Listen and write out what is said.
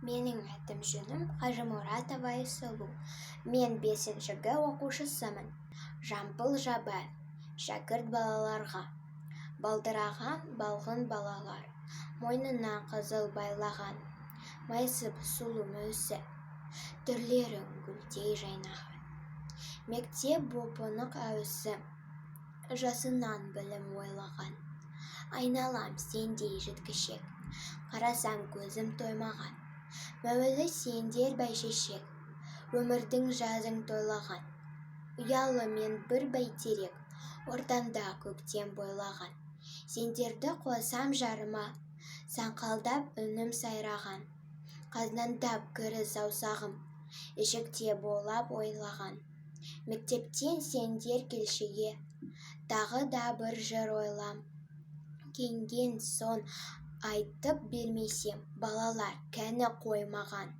Менің атым жөнім Қажымұратова Айсұлу. Мен 5-гі оқушысымын. Жамбыл Жабаев. Шәкірт балаларға. Балдыраған балғын балалар, мойнына қызыл байлаған, майысып сұлу мөсі, түрлерін гүлдей жайнаған. Мектеп бопынық әуісі, жасынан білім ойлаған. Айналам сендей жеткішек, қарасам көзім тоймаған. Мәуілі сендер бәйшешек, өмірдің жазың тойлаған. Ұялы мен бір бәйтерек, ортамда көктем бойлаған. Сендерді қосам жарыма, саңқалдап үнім сайраған. Қазнандап кірі саусағым, ішікте болап ойлаған. Мектептен сендер келшіге, тағы да бір жыр ойлам. Киінген сон айтып бермесем, балалар кәні қоймаған.